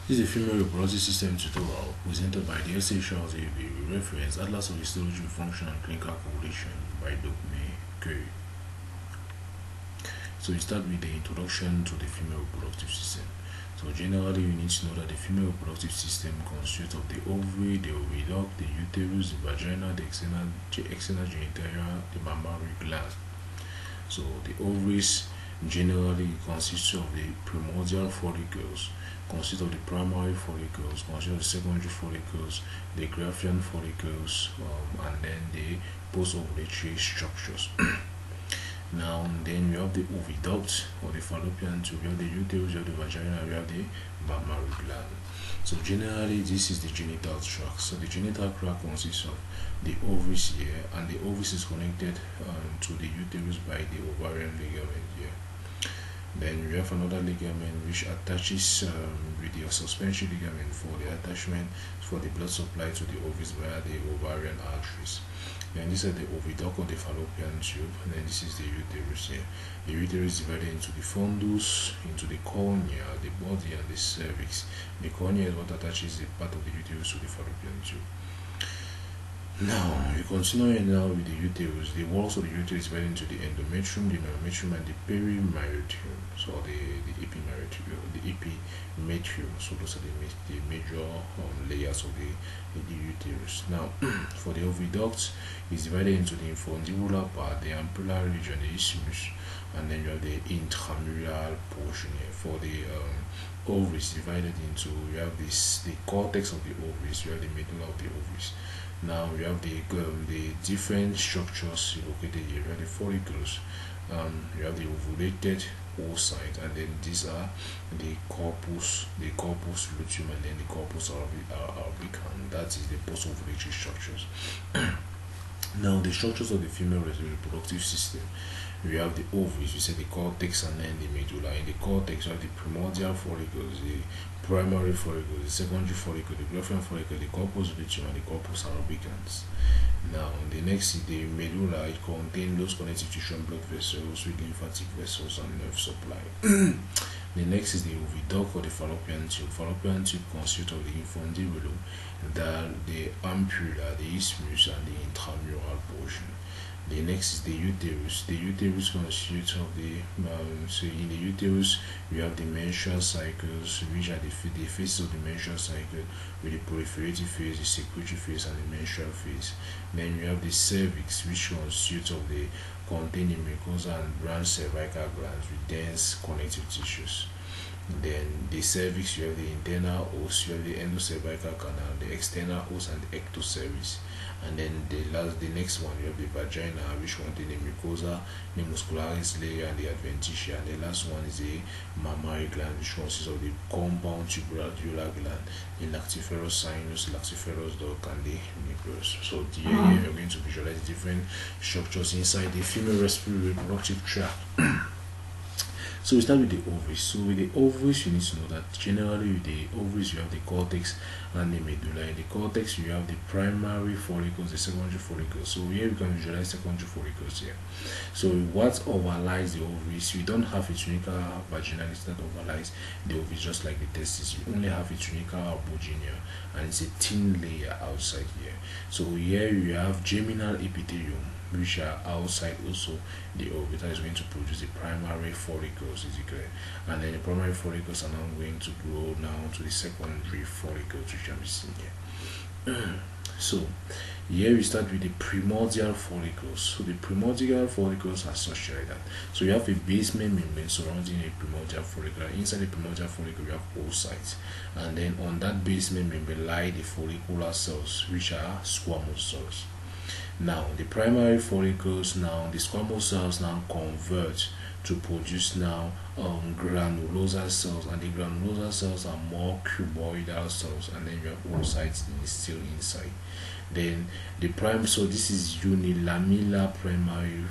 This is a female reproductive system tutorial presented by the SchrDbb reference Atlas of Histology, Function and Clinical Correlation by Dongmei Cui. So we start with the introduction to the female reproductive system. So generally you need to know that the female reproductive system consists of the ovary, the oviduct, the uterus, the vagina, the external genitalia, the mammary gland. So the ovaries generally consist of the primordial follicles, consist of the primary follicles, consist of the secondary follicles, the Graafian follicles, and then the post-ovulatory structures. Now, then we have the oviduct or the fallopian tube, we have the uterus, we have the vagina, we have the mammary gland. So generally, this is the genital tract. So the genital tract consists of the ovaries here, and the ovaries is connected to the uterus by the ovarian ligament here. Then we have another ligament which attaches with the suspension ligament for the attachment for the blood supply to the ovaries via the ovarian arteries. Then this is the oviduct or the fallopian tube, and then this is the uterus here. The uterus is divided into the fundus, into the cornea, the body, and the cervix. The cornea is what attaches the part of the uterus to the fallopian tube. Now, we continue now with the uterus. The walls of the uterus is divided into the endometrium, the myometrium, and the perimetrium. So the epimetrium. So those are the major layers of the uterus. Now, for the oviduct, it's divided into the infundibular part, the ampulla region, the isthmus, and then you have the intramural portion here. For the ovaries, divided into, you have the cortex of the ovaries, you have the medulla of the ovaries. Now we have the different structures located here. We have the follicles, you have the ovulated oocyte, and then these are the corpus luteum, and then the corpus albicans. That is the post-ovulatory structures. Now the structures of the female reproductive system. We have the ovaries, we say the cortex, and then the medulla. In the cortex, we have the primordial follicles, the primary follicle, the secondary follicle, the Graafian follicle, the corpus luteum, and the corpus albicans. Now, the next is the medulla. It contains those connective tissue and blood vessels with lymphatic vessels and nerve supply. The next is the oviduct or the fallopian tube. Fallopian tube consists of the infundibulum, the ampulla, the isthmus, and the intramural portion. The next is the uterus. The uterus consists of the so in the uterus we have the menstrual cycles, which are the phases of the menstrual cycle, with the proliferative phase, the secretory phase, and the menstrual phase. Then we have the cervix, which consists of the containing mucosa and branch cervical glands with dense connective tissues. Then the cervix, you have the internal os, you have the endocervical canal, the external os, and the ectocervix. And then the next one, you have the vagina, which contains the mucosa, the muscularis layer, and the adventitia. And the last one is the mammary gland, which consists of the compound tubular gland, the lactiferous sinus, lactiferous duct, and the nucleus. So here we are going to visualize different structures inside the female reproductive tract. So we start with the ovaries. So with the ovaries, you need to know that generally with the ovaries you have the cortex and the medulla. In the cortex you have the primary follicles, the secondary follicles. So here we can visualize secondary follicles here. So what overlies the ovaries? We don't have a tunica vaginalis that overlies the ovaries just like the testes. You only have a tunica albuginea, and it's a thin layer outside here. So here you have germinal epithelium, which are outside also the ovary, that is going to produce the primary follicles, is it clear? And then the primary follicles are now going to grow now to the secondary follicles, which can be seen here. So here we start with the primordial follicles. So the primordial follicles are such like that. So you have a basement membrane surrounding a primordial follicle. Inside the primordial follicle you have oocytes, and then on that basement membrane lie the follicular cells, which are squamous cells. Now the primary follicles, now the squamous cells now convert to produce now granulosa cells, and the granulosa cells are more cuboidal cells, and then you have oocytes still inside. Then the so this is unilaminar primary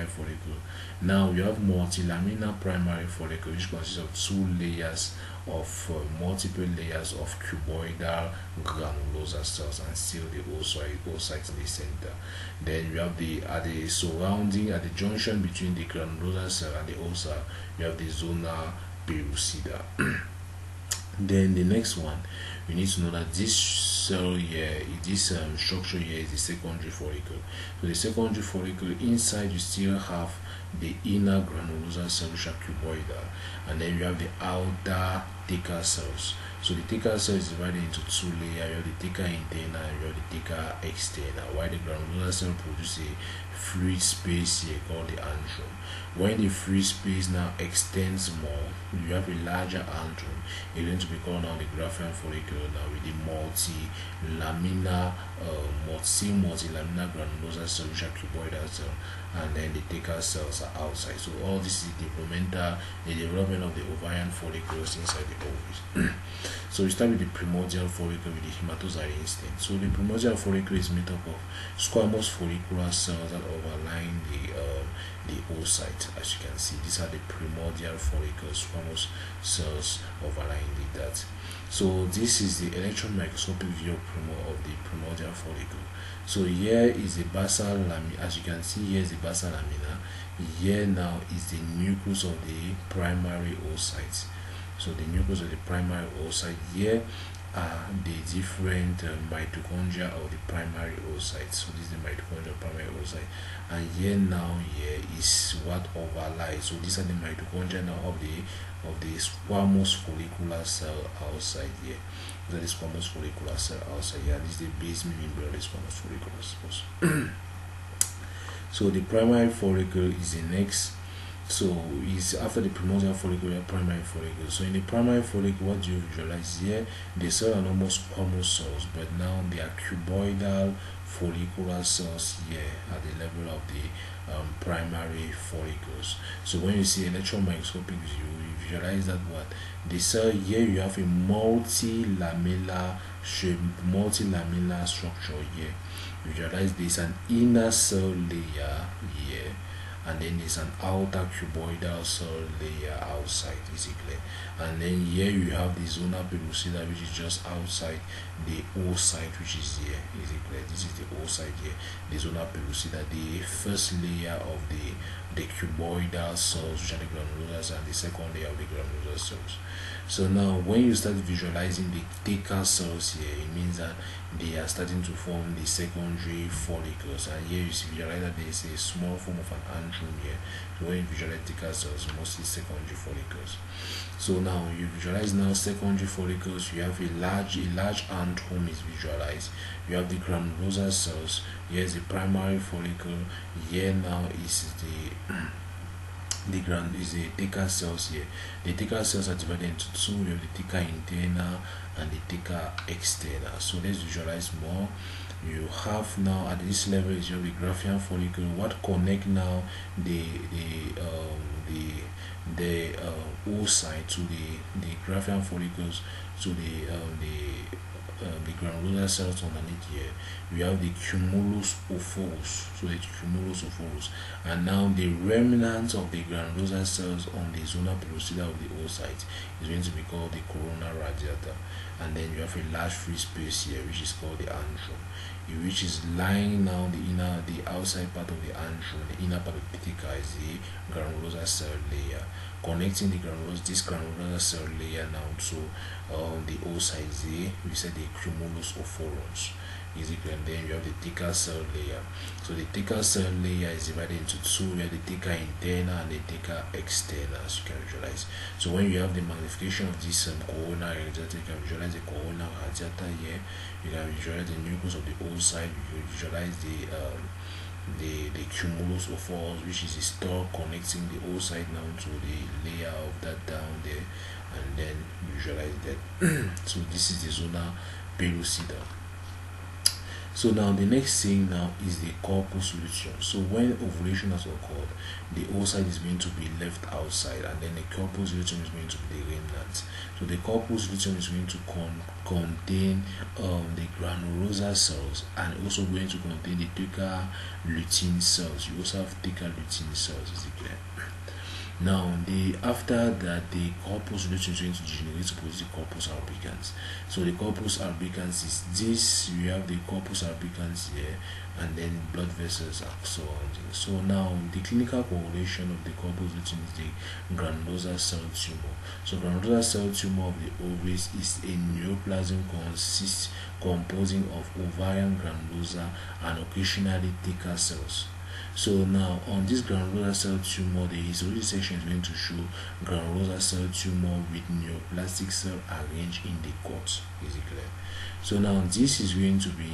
follicle. Now you have multilaminar primary follicle, which consists of two layers of multiple layers of cuboidal granulosa cells, and still the oocytes in the center. Then you have at the junction between the granulosa cell and the oocyte, you have the zona pellucida. Then the next one, we need to know that this cell here, this structure here is the secondary follicle. So the secondary follicle, inside you still have the inner granulosa cell which are cuboidal, and then you have the outer theca cells. So the theca cell is divided into two layers. You have the theca interna and you have the theca externa, while the granulosa cell produces a fluid space here called the antrum. When the fluid space now extends more, you have a larger antrum. It's going to be called now the Graafian follicle now with the multi-laminar granulosa cell which are cuboidal cell, and then the theca cells are outside. So all this is the development of the ovarian follicles inside the ovaries. So we start with the primordial follicle with the hematocyte instinct. So the primordial follicle is made up of squamous follicular cells that overline the oocyte. As you can see, these are the primordial follicles, squamous cells overlying that. So this is the electron microscopic view of the primordial follicle. So here is the basal lamina. As you can see, here is the basal lamina. Here now is the nucleus of the primary oocyte. So the nucleus of the primary oocyte. Here are the different mitochondria of the primary oocyte. So this is the mitochondria of primary oocyte, and here is what overlies. So these are the mitochondria now of the squamous follicular cell outside here. That is squamous follicular cell outside here. This is the base membrane of the squamous follicular cells. So the primary follicle is the next. So is after the primordial follicle, primary follicle. So in the primary follicle, what do you visualize here? The cells are not more squamous cells, but now they are cuboidal follicular cells here at the level of the primary follicles. So when you see electron microscopic view, you visualize that what the cell here, you have a multi-laminar structure here. Visualize this an inner cell layer here, and then there's an outer cuboidal cell layer outside, basically. And then here you have the zona pellucida, which is just outside the oocyte, which is here, basically. This is the oocyte here, the zona pellucida, the first layer of the cuboidal cells, which are the granulosa, and the second layer of the granulosa cells. So now when you start visualizing the theca cells here, it means that they are starting to form the secondary follicles, and here you see visualize that there is a small form of an antrum here. So when you visualize theca cells, mostly secondary follicles. So now you visualize now secondary follicles, you have a large antrum is visualized. You have the granulosa cells. Here is the primary follicle. Here now is the theca cells here. The theca cells are divided into two. We have the theca interna and the theca externa. So let's visualize more. You have now at this level is your Graafian follicle. What connect now the oocyte to the Graafian follicles to the granulosa cells underneath here. We have the cumulus ophorus, so the cumulus ophorus, and now the remnants of the granulosa cells on the zona pellucida of the oocyte is going to be called the corona radiata, and then you have a large free space here which is called the antrum, which is lying now the outside part of the antrum. The inner part of the theca is the granulosa cell layer, connecting this granulosa cell layer now to the oocyte. We said the cumulus ophorus, and then you have the theca cell layer. So the theca cell layer is divided into two. We have the theca interna and the theca externa, as you can visualize. So when you have the magnification of this corona radiata, you can visualize the corona radiata here. You can visualize the nucleus of the oocyte. You can visualize the cumulus ophorus, which is a stalk connecting the oocyte now to the layer of that down there, and then visualize that. So this is the zona pellucida. So now the next thing now is the corpus luteum. So when ovulation has occurred, the oocyte is going to be left outside, and then the corpus luteum is going to be the remnant. So the corpus luteum is going to contain the granulosa cells, and also going to contain the theca lutein cells. You also have theca lutein cells, is it clear? Now, after that, the corpus lutein is going to degenerate to produce the corpus albicans. So the corpus albicans is this. We have the corpus albicans here, and then blood vessels are surrounding. So now the clinical correlation of the corpus lutein is the granulosa cell tumor. So granulosa cell tumor of the ovaries is a neoplasm composing of ovarian granulosa and occasionally thicker cells. So now on this granulosa cell tumor, the histology section is going to show granulosa cell tumor with neoplastic cell arranged in the cut. Is it clear? So now this is going to be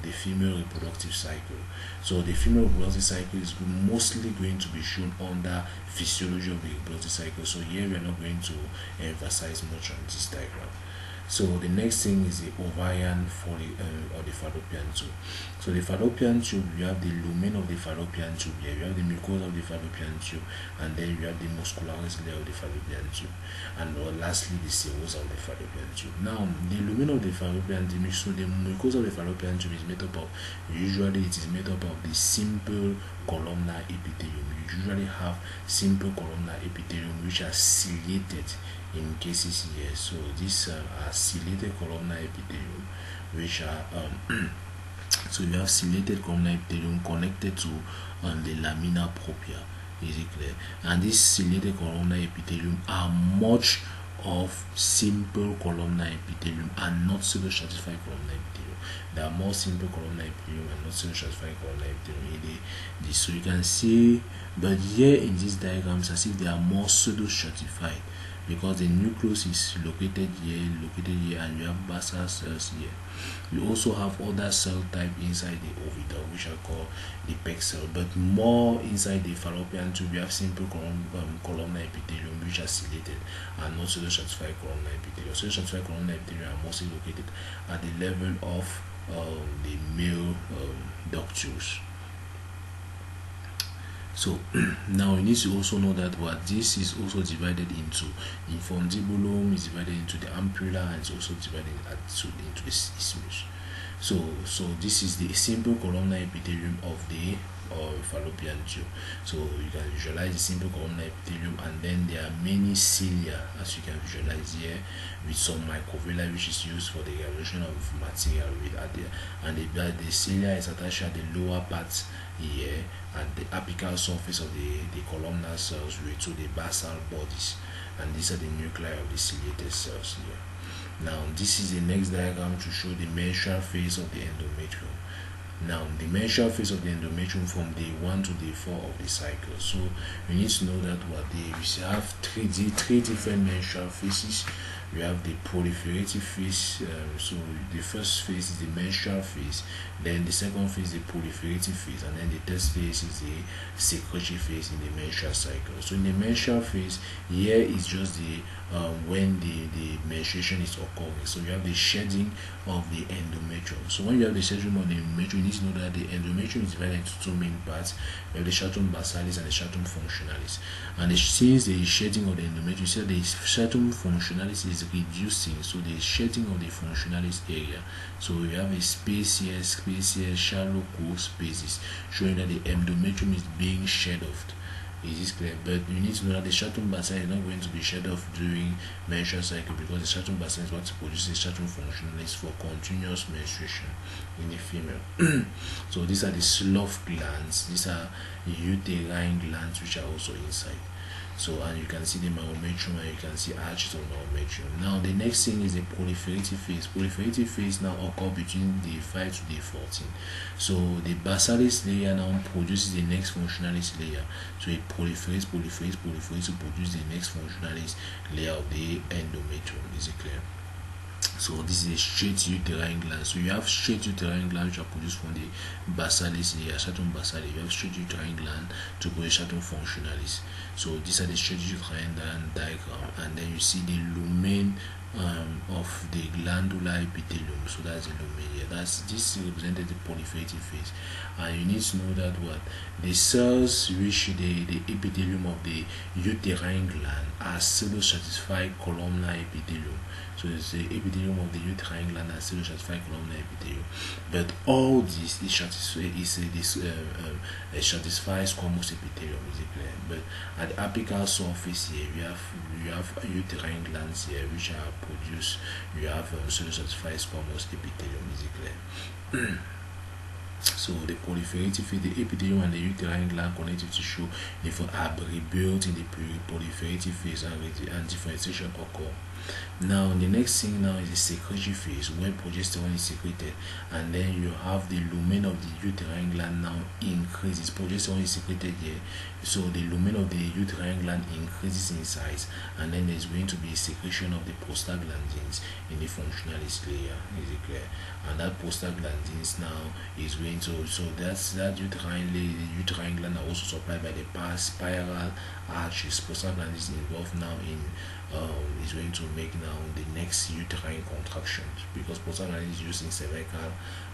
the female reproductive cycle. So the female reproductive cycle is mostly going to be shown under physiology of the reproductive cycle. So here we are not going to emphasize much on this diagram. So the next thing is the ovarian or the fallopian tube. So the fallopian tube, you have the lumen of the fallopian tube here, you have the mucosa of the fallopian tube, and then you have the muscularis layer of the fallopian tube, and lastly the serosa of the fallopian tube. Now the lumen of the fallopian tube, so the mucosa of the fallopian tube is made up of, usually it is made up of the simple columnar epithelium. You usually have simple columnar epithelium which are ciliated in cases here. So these are ciliated columnar epithelium which are so you have ciliated columnar epithelium connected to the lamina propria. Is it clear? And this ciliated columnar epithelium are much of simple columnar epithelium and not pseudostratified columnar epithelium. There are more simple columnar epithelium and not pseudostratified columnar epithelium. So you can see, but here in this diagram it's as if they are more pseudostratified, because the nucleus is located here, and you have basal cells here. You also have other cell type inside the oviduct which are called the PEG cell, but more inside the fallopian tube you have simple columnar epithelium which are ciliated and not pseudostratified columnar epithelium. Pseudostratified columnar epithelium are mostly located at the level of the male ductus. So now you need to also know that what this is also divided into infundibulum, is divided into the ampulla, and it's also divided into the isthmus. So this is the simple columnar epithelium of the fallopian tube. So you can visualize the simple columnar epithelium, and then there are many cilia, as you can visualize here, with some microvilli which is used for the evaluation of material with and the cilia is attached at the lower part here, and the apical surface of the columnar cells to the basal bodies, and these are the nuclei of the ciliated cells here. Now this is the next diagram to show the menstrual phase of the endometrium. Now the menstrual phase of the endometrium from day 1 to day 4 of the cycle. So you need to know that we have three different menstrual phases. We have the proliferative phase. So the first phase is the menstrual phase, then the second phase is the proliferative phase, and then the third phase is the secretory phase in the menstrual cycle. So in the menstrual phase, here is just the when the menstruation is occurring. So you have the shedding of the endometrium. So when you have the shedding of the endometrium, you need to know that the endometrium is divided into two main parts. We have the stratum basalis and the stratum functionalis. And since the shedding of the endometrium, you see the stratum functionalis is reducing, so the shedding of the functionalis area. So you have a space here, shallow cool spaces, showing that the endometrium is being shed off. Is this clear? But you need to know that the stratum basalis is not going to be shed off during menstrual cycle, because the stratum basalis is what produces the stratum functionalis for continuous menstruation in the female. So these are the slough glands. These are uterine glands which are also inside. So, and you can see the myometrium, and you can see arches of myometrium. Now the next thing is the proliferative phase. Proliferative phase now occurs between day 5 to day 14. So the basalis layer now produces the next functionalis layer. So it proliferates to produce the next functionalis layer of the endometrium. Is it clear? So this is a straight uterine gland. So you have straight uterine gland which are produced from the basalis layer, stratum basalis. You have straight uterine gland to produce stratum functionalis. So these are the straight uterine gland diagram, and then you see the lumen of the glandular epithelium. So that's the lumen here. This represented the proliferative phase, and you need to know that what the cells which the epithelium of the uterine gland are pseudostratified columnar epithelium. So it's the epithelium of the uterine gland and still stratified columnar epithelium. But all this is a stratified squamous epithelium, is it clear? But at the apical surface here, you have uterine glands here which are produced. You have stratified squamous epithelium, is it clear? So the proliferative phase, the epithelium and the uterine gland connective tissue are rebuilt in the proliferative phase and differentiation occur. Now the next thing now is the secretory phase where progesterone is secreted, and then you have the lumen of the uterine gland now increases. Progesterone is secreted here, so the lumen of the uterine gland increases in size, and then there's going to be a secretion of the prostaglandins in the functionalist layer, is it clear? And that prostaglandins now is going to, so that's that uterine layer, the uterine gland are also supplied by the spiral arches. Prostaglandins involved now in is going to make now the next uterine contraction, because prostaglandin is used in cervical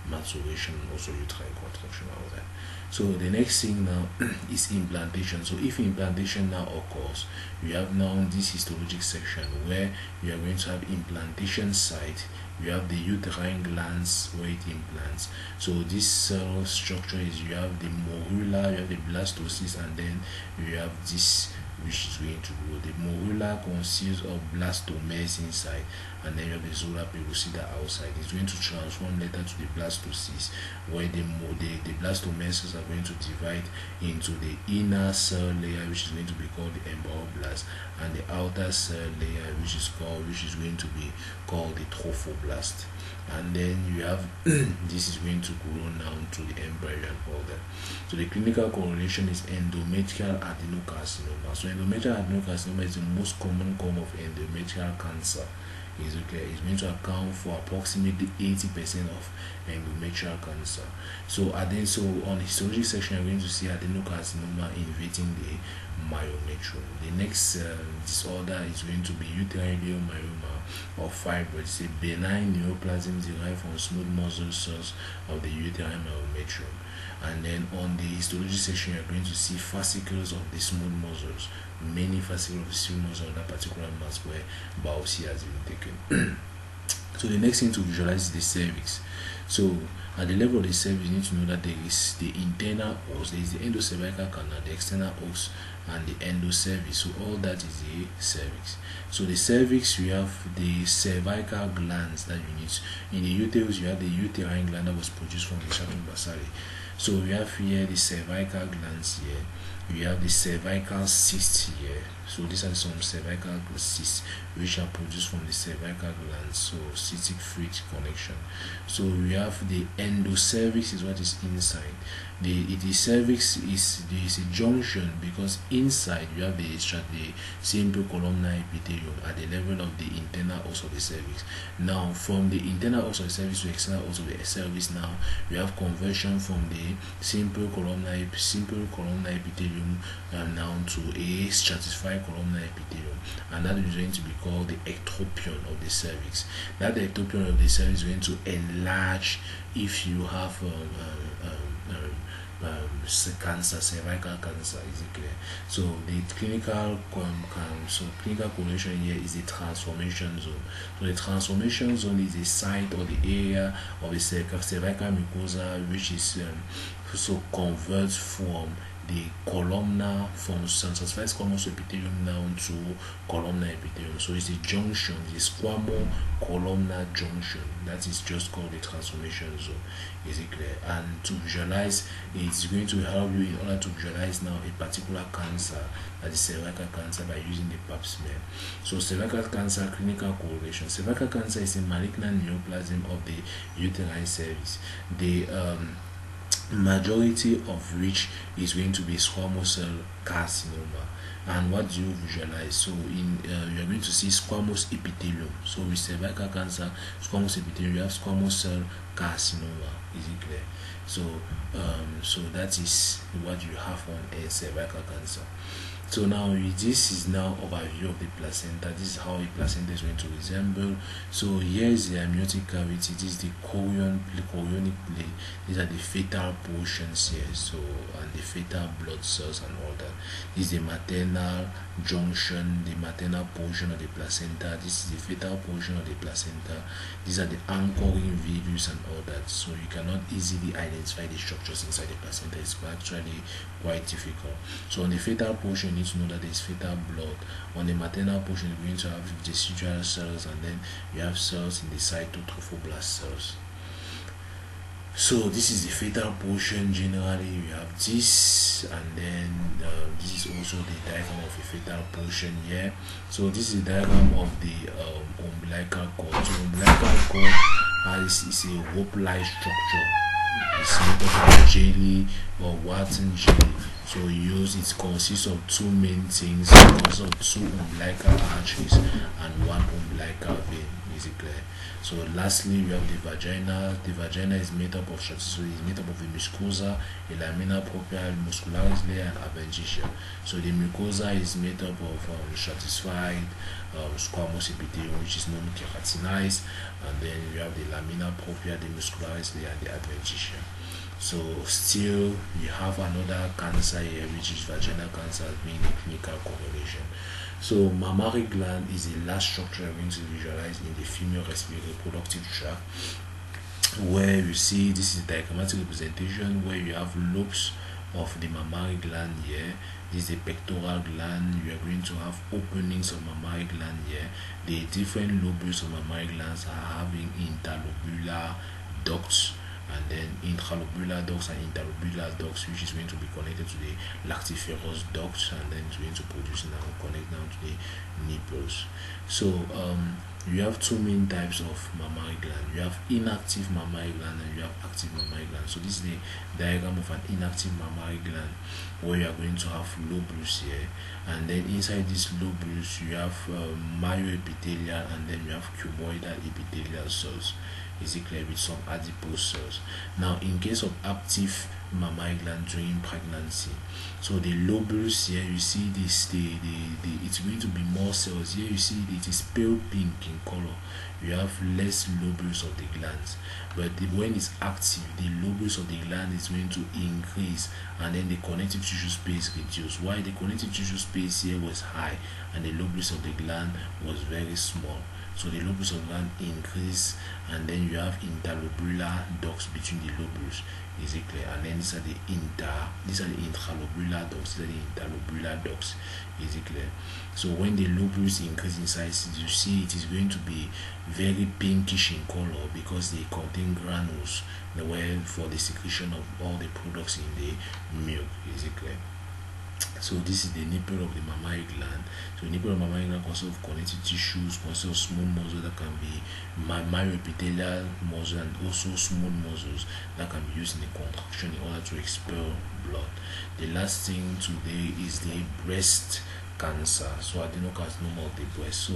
maturation and also uterine contraction and all that. So the next thing now is implantation. So if implantation now occurs, you have now this histologic section where you are going to have implantation site. You have the uterine glands where it implants. So this cell structure is, you have the morula, you have the blastocyst, and then you have this which is going to grow. The morula consists of blastomeres inside, and then you have the zola pellucida outside. It's going to transform later to the blastocyst, where the blastomeres are going to divide into the inner cell layer, which is going to be called the embryoblast, and the outer cell layer, which is going to be called the trophoblast. And then you have this is going to grow now to the embryo and all that. So the clinical correlation is endometrial adenocarcinoma. So endometrial adenocarcinoma is the most common form of endometrial cancer. Is okay. It's going to account for approximately 80% of endometrial cancer. So on the histology section, you're going to see adenocarcinoma invading the myometrium. The next disorder is going to be uterine myoma or fibroid. It's a benign neoplasm derived from smooth muscle cells of the uterine myometrium. And then on the histology section, you're going to see fascicles of the smooth muscles, many fascicles of the smooth muscles on that particular mass where biopsy has been taken. So the next thing to visualize is the cervix. So at the level of the cervix, you need to know that there is the internal os, there is the endocervical canal, the external os, and the endocervix. So all that is the cervix. So the cervix, you have the cervical glands that you need. In the uterus, you have the uterine gland that was produced from the stratum basale. So we have here the cervical glands here. We have the cervical cysts here. So these are some cervical cysts which are produced from the cervical glands. So cystic fluid connection. So we have the endocervix is what is inside. The cervix is a junction, because inside you have the simple columnar epithelium at the level of the internal os of the cervix. Now from the internal os of the cervix to external os of the cervix, now we have conversion from the simple columnar epithelium now to a stratified columnar epithelium, and that is going to be called the ectropion of the cervix. That ectropion of the cervix is going to enlarge if you have cancer, cervical cancer, is it clear? So the clinical correlation here is the transformation zone. So the transformation zone is the site or the area of the cervical mucosa which is so converts from the columnar, from stratified squamous epithelium now to columnar epithelium. So it's the junction, the squamo-columnar junction. That is just called the transformation zone. Is it clear? And to visualize, it's going to help you in order to visualize now a particular cancer, that is cervical cancer, by using the pap smear. So cervical cancer clinical correlation. Cervical cancer is a malignant neoplasm of the uterine cervix. The majority of which is going to be squamous cell carcinoma. And what do you visualize? So you are going to see squamous epithelium. So with cervical cancer, squamous epithelium, you have squamous cell carcinoma. Is it clear? So so that is what you have on a cervical cancer. So now this is now overview of the placenta. This is how a placenta is going to resemble. So here is the amniotic cavity. This is the chorionic plate. These are the fetal portions here. So and the fetal blood cells and all that. This is the maternal junction, the maternal portion of the placenta. This is the fetal portion of the placenta. These are the anchoring villus and all that. So you cannot easily identify the structures inside the placenta. It's actually quite difficult. So on the fetal portion, you need to know that there is fetal blood. On the maternal portion, you're going to have vesicular cells, and then you have cells in the cytotrophoblast cells. So this is the fetal portion. Generally, you have this, and then this is also the diagram of a fetal portion here. So this is the diagram of the umbilical cord. So umbilical cord is a rope-like structure. It's made up of jelly or wharton jelly. So it consists of two main things. It consists of two umbilical arches and one umbilical vein. Is it clear? So lastly, we have the vagina. The vagina is made up of the mucosa, a lamina propria, muscularis layer, and adventitia. So the mucosa is made up of stratified squamous epithelium, which is non-keratinized, and then you have the lamina propria, the muscularis layer, and the adventitia. So still we have another cancer here, which is vaginal cancer, being a clinical correlation. So mammary gland is the last structure we're going to visualize in the female reproductive tract, where you see this is diagrammatic representation where you have lobes of the mammary gland here. This is the pectoral gland. You are going to have openings of mammary gland here. The different lobules of mammary glands are having interlobular ducts, and then intralobular ducts and interlobular ducts, which is going to be connected to the lactiferous ducts, and then it's going to produce now connect down to the nipples. So you have two main types of mammary gland. You have inactive mammary gland and you have active mammary gland. So this is the diagram of an inactive mammary gland, where you are going to have lobules here, and then inside these lobules you have myoepithelial, and then you have cuboidal epithelial cells. Is it clear? With some adipose cells. Now in case of active mammary gland during pregnancy, so the lobules here, you see this, it's going to be more cells here. You see it is pale pink in color. You have less lobules of the glands, but when it's active, the lobules of the gland is going to increase, and then the connective tissue space reduce. Why the connective tissue space here was high and the lobules of the gland was very small. So the lobules of the gland increase, and then you have interlobular ducts between the lobules. Is it clear? And then these are the intralobular ducts, these are the interlobular ducts. Is it clear? So when the lobules increase in size, you see it is going to be very pinkish in color, because they contain granules where for the secretion of all the products in the milk. Is it clear? So this is the nipple of the mammary gland. So the nipple of the mammary gland consists of connective tissues, consists of small muscles that can be myoepithelial muscle, and also small muscles that can be used in the contraction in order to expel blood. The last thing today is the breast cancer. So adenocarcinoma of the breast. So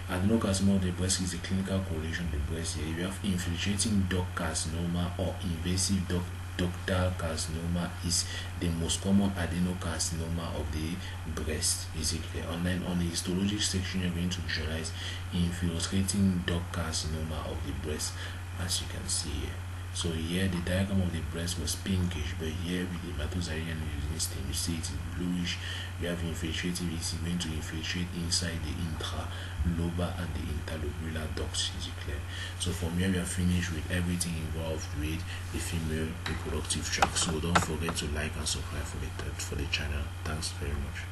adenocarcinoma of the breast is a clinical correlation of the breast. Here you have infiltrating duct carcinoma or invasive ductal carcinoma is the most common adenocarcinoma of the breast. Is it clear? And then on the histology section, you're going to visualize infiltrating duct carcinoma of the breast, as you can see here. So here the diagram of the breast was pinkish, but here with the hematoxylin using you see it is bluish. You have infiltrative, it's going to infiltrate inside the intralobar and the interlobular ducts. Is it clear? So from here we are finished with everything involved with the female reproductive tract. So don't forget to like and subscribe for the channel. Thanks very much.